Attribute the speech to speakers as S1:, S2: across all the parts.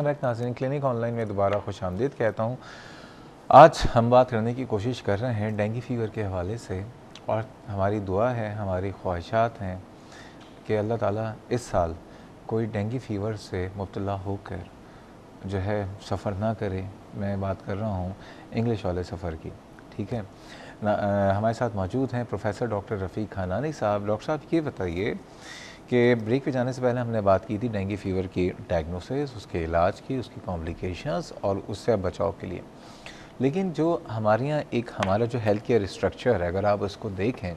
S1: Back नाज़रीन, clinic online में दोबारा खुश आमदीद कहता हूँ। आज हम बात करने की कोशिश कर रहे हैं डेंगू फीवर के हवाले से, और हमारी दुआ है, हमारी ख्वाहिशात हैं कि अल्लाह ताला इस साल कोई डेंगू फीवर से मुब्तला होकर जो है सफ़र ना करे। मैं बात कर रहा हूँ इंग्लिश वाले सफ़र की, ठीक है ना। हमारे साथ मौजूद हैं प्रोफेसर डॉक्टर रफ़ीक खानानी साहब। डॉक्टर साहब, ये बताइए कि ब्रेक पे जाने से पहले हमने बात की थी डेंगू फीवर की डायग्नोसिस, उसके इलाज की, उसकी कॉम्प्लिकेशंस और उससे बचाव के लिए। लेकिन जो हमारे यहाँ हमारा जो हेल्थ केयर स्ट्रक्चर है, अगर आप उसको देखें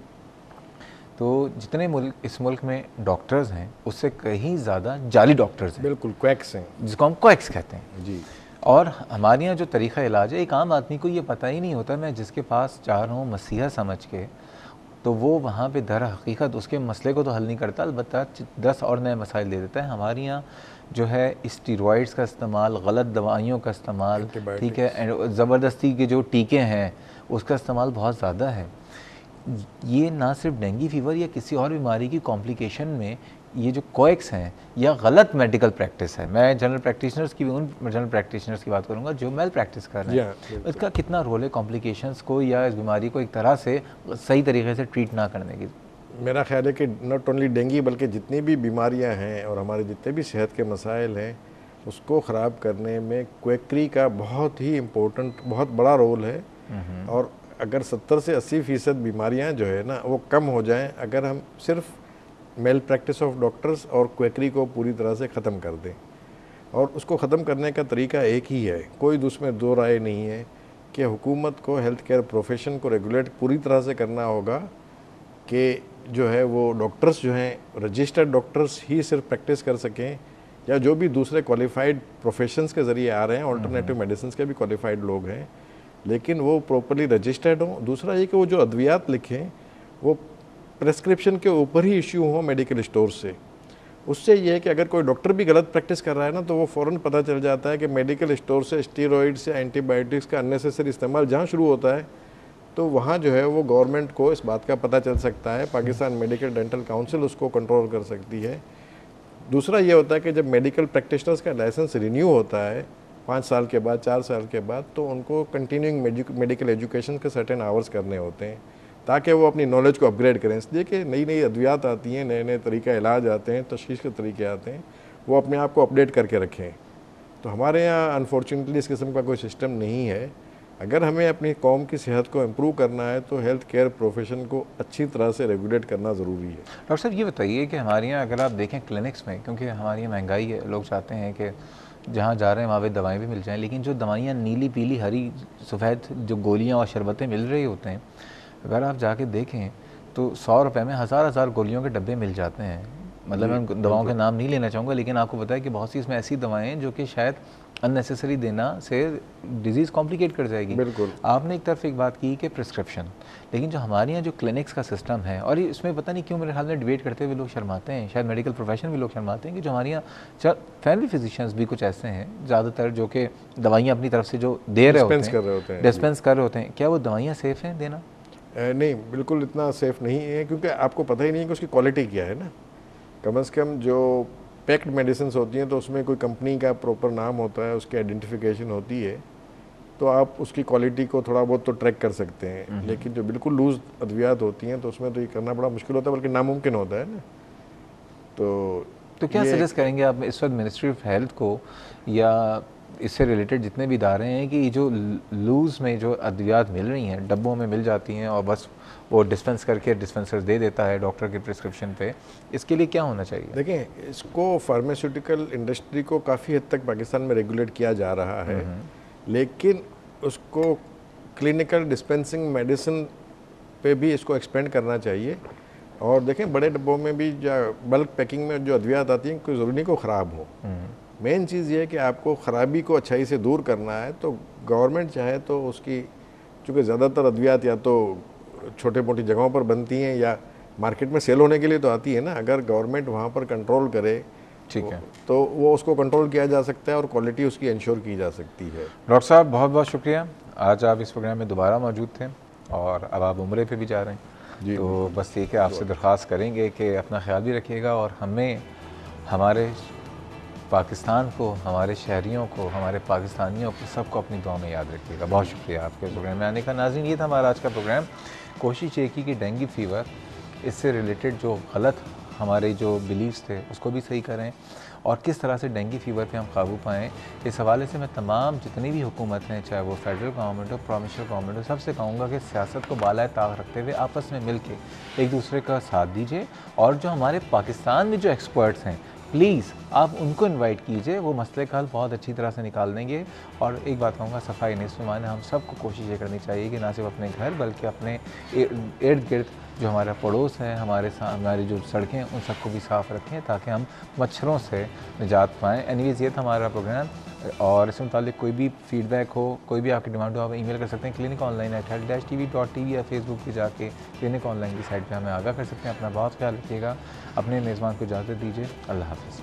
S1: तो जितने इस मुल्क में डॉक्टर्स हैं उससे कहीं ज़्यादा जाली डॉक्टर्स हैं।
S2: बिल्कुल, क्वैक्स हैं,
S1: जिसको हम क्वैक्स कहते हैं
S2: जी।
S1: और हमारे यहाँ जो तरीक़ा इलाज है, एक आम आदमी को ये पता ही नहीं होता। मैं जिसके पास जा रहा हूँ मसीहा समझ के, तो वो वहाँ पे दर हकीकत उसके मसले को तो हल नहीं करता, अलबत्ता 10 और नए मसाइल दे देता है। हमारे यहाँ जो है स्टीरॉइड्स का इस्तेमाल, गलत दवाइयों का इस्तेमाल, ठीक है, ज़बरदस्ती के जो टीके हैं उसका इस्तेमाल बहुत ज़्यादा है। ये ना सिर्फ डेंगू फीवर या किसी और बीमारी की कॉम्प्लिकेशन में ये जो कोएक्स हैं या गलत मेडिकल प्रैक्टिस है, मैं जनरल प्रैक्टिशनर्स की भी उन जनरल प्रैक्टिशनर्स की बात करूंगा जो मेल प्रैक्टिस कर रहे हैं, इसका कितना रोल है कॉम्प्लिकेशंस को या इस बीमारी को एक तरह से सही तरीके से ट्रीट ना करने की?
S2: मेरा ख्याल है कि नॉट ओनली डेंगू बल्कि जितनी भी बीमारियां हैं और हमारे जितने भी सेहत के मसाइल हैं उसको ख़राब करने में क्वेकरी का बहुत ही इम्पोर्टेंट, बहुत बड़ा रोल है। और अगर 70 से 80% बीमारियां जो है ना वो कम हो जाएं अगर हम सिर्फ मेल प्रैक्टिस ऑफ डॉक्टर्स और क्वेकरी को पूरी तरह से ख़त्म कर दें। और उसको ख़त्म करने का तरीका एक ही है, कोई उसमें दो राय नहीं है कि हुकूमत को हेल्थ केयर प्रोफेशन को रेगुलेट पूरी तरह से करना होगा कि जो है वो डॉक्टर्स जो हैं रजिस्टर्ड डॉक्टर्स ही सिर्फ प्रैक्टिस कर सकें, या जो भी दूसरे क्वालिफाइड प्रोफेशंस के ज़रिए आ रहे हैं, ऑल्टरनेटिव मेडिसिन के भी क्वालिफाइड लोग हैं, लेकिन वो प्रॉपरली रजिस्टर्ड हों। दूसरा ये कि वो जो अद्वियात लिखें वो प्रेस्क्रिप्शन के ऊपर ही इश्यू हो मेडिकल स्टोर से। उससे ये है कि अगर कोई डॉक्टर भी गलत प्रैक्टिस कर रहा है ना तो वो फ़ौरन पता चल जाता है कि मेडिकल स्टोर से स्टीरॉइड्स या एंटीबायोटिक्स का अननेसेसरी इस्तेमाल जहाँ शुरू होता है तो वहाँ जो है वो गवर्नमेंट को इस बात का पता चल सकता है। पाकिस्तान मेडिकल डेंटल काउंसिल उसको कंट्रोल कर सकती है। दूसरा ये होता है कि जब मेडिकल प्रैक्टिशनर्स का लाइसेंस रिन्यू होता है 5 साल के बाद, 4 साल के बाद, तो उनको कंटिन्यूइंग मेडिकल एजुकेशन के सर्टेन आवर्स करने होते हैं ताकि वो अपनी नॉलेज को अपग्रेड करें। इसलिए कि नई नई अद्वियात आती हैं, नए नए तरीक़ा इलाज आते हैं, तशख़ीस के तरीके आते हैं, वो अपने आप को अपडेट करके रखें। तो हमारे यहाँ अनफॉर्चुनेटली इस किस्म का कोई सिस्टम नहीं है। अगर हमें अपनी कौम की सेहत को इम्प्रूव करना है तो हेल्थ केयर प्रोफेशन को अच्छी तरह से रेगुलेट करना ज़रूरी है।
S1: डॉक्टर साहब, ये बताइए कि हमारे यहाँ अगर आप देखें क्लिनिक्स में, क्योंकि हमारी यहाँ महंगाई है, लोग चाहते हैं कि जहाँ जा रहे हैं वहाँ पे दवाएँ भी मिल जाएँ, लेकिन जो दवाइयाँ नीली पीली हरी सफ़ेद जो गोलियाँ और शरबतें मिल रही होते हैं, अगर आप जाके देखें तो 100 रुपये में हज़ार गोलियों के डब्बे मिल जाते हैं। मतलब मैं दवाओं के नाम नहीं लेना चाहूँगा, लेकिन आपको पता है कि बहुत सी इसमें ऐसी दवाएं हैं जो कि शायद अननेसेसरी देना से डिज़ीज़ कॉम्प्लिकेट कर जाएगी।
S2: बिल्कुल।
S1: आपने एक तरफ एक बात की कि प्रिस्क्रिप्शन, लेकिन जो हमारे यहाँ जो क्लिनिक्स का सिस्टम है, और इसमें पता नहीं क्यों मेरे ख्याल में डिबेट करते हुए लोग शर्माते हैं, शायद मेडिकल प्रोफेशन भी लोग शर्माते हैं कि जो हमारे यहाँ फैमिली फिजिशियंस भी कुछ ऐसे हैं ज़्यादातर जो कि दवाइयाँ अपनी तरफ से जो दे रहे होते हैं, डिस्पेंस कर रहे होते हैं, क्या वो दवाइयाँ सेफ़ हैं देना?
S2: नहीं, बिल्कुल इतना सेफ़ नहीं है, क्योंकि आपको पता ही नहीं है कि उसकी क्वालिटी क्या है ना। कम से कम जो पैक्ड मेडिसिन होती हैं तो उसमें कोई कंपनी का प्रॉपर नाम होता है, उसकी आइडेंटिफिकेशन होती है, तो आप उसकी क्वालिटी को थोड़ा बहुत तो ट्रैक कर सकते हैं। लेकिन जो बिल्कुल लूज अद्वियात होती हैं तो उसमें तो ये करना बड़ा मुश्किल होता है, बल्कि नामुमकिन होता है ना। तो
S1: क्या सजेस्ट करेंगे आप इस वक्त मिनिस्ट्री ऑफ हेल्थ को या इससे रिलेटेड जितने भी इदारे हैं कि जो लूज़ में जो अद्वियात मिल रही हैं, डब्बों में मिल जाती हैं और बस वो डिस्पेंस करके डिस्पेंसर दे देता है डॉक्टर के प्रिस्क्रिप्शन पे, इसके लिए क्या होना चाहिए?
S2: देखें, इसको फार्मास्यूटिकल इंडस्ट्री को काफ़ी हद तक पाकिस्तान में रेगुलेट किया जा रहा है, लेकिन उसको क्लिनिकल डिस्पेंसिंग मेडिसिन पे भी इसको एक्सपेंड करना चाहिए। और देखें, बड़े डब्बों में भी बल्क पैकिंग में जो अद्वियात आती हैं कोई ज़रूरी नहीं को ख़राब हो। मेन चीज़ ये है कि आपको ख़राबी को अच्छाई से दूर करना है, तो गवर्नमेंट चाहे तो उसकी, चूँकि ज़्यादातर अद्वियात या तो छोटे मोटी जगहों पर बनती हैं या मार्केट में सेल होने के लिए तो आती है ना, अगर गवर्नमेंट वहाँ पर कंट्रोल करे,
S1: ठीक है,
S2: तो वो उसको कंट्रोल किया जा सकता है और क्वालिटी उसकी इंश्योर की जा सकती है।
S1: डॉक्टर साहब, बहुत बहुत शुक्रिया, आज आप इस प्रोग्राम में दोबारा मौजूद थे और अब आप उम्रे पे भी जा रहे हैं, तो बस ये कि आपसे दरख्वास्त करेंगे कि अपना ख्याल भी रखिएगा और हमें हमारे पाकिस्तान को, हमारे शहरियों को, हमारे पाकिस्तानियों को, सबको अपनी दुआ में याद रखिएगा। बहुत शुक्रिया आपके प्रोग्राम में आने का। नाज़रीन, ये था हमारा आज का प्रोग्राम। कोशिश ये की कि डेंगू फीवर, इससे रिलेटेड जो गलत हमारे जो बिलीव्स थे उसको भी सही करें और किस तरह से डेंगू फीवर पे हम काबू पाएँ, इस हवाले से मैं तमाम जितनी भी हुकूमत हैं, चाहे वो फेडरल गवर्नमेंट हो, प्रोविंशियल गवर्नमेंट हो, सबसे कहूँगा कि सियासत को बालाए ताक रखते हुए आपस में मिल के एक दूसरे का साथ दीजिए और जो हमारे पाकिस्तान में जो एक्सपर्ट्स हैं, प्लीज़ आप उनको इनवाइट कीजिए, वो मसले का हल बहुत अच्छी तरह से निकाल देंगे। और एक बात कहूँगा, सफाई निस्फ़ ईमान है। हम सबको कोशिश ये करनी चाहिए कि ना सिर्फ अपने घर बल्कि अपने इर्द गिर्द जो हमारा पड़ोस है, हमारी जो सड़कें हैं, उन सबको भी साफ़ रखें ताकि हम मच्छरों से निजात पाएँ। एनीवेज़, ये था हमारा प्रोग्राम और इससे मुतालिक कोई भी फ़ीडबैक हो, कोई भी आपकी डिमांड हो, आप ईमेल कर सकते हैं cliniconline@health-tv.tv या फेसबुक पे जाके क्लिनिक ऑनलाइन की साइट पे हमें आगाह कर सकते हैं। अपना बहुत ख्याल रखिएगा। अपने मेज़बान को इजाज़त दीजिए। अल्लाह हाफ़िज़।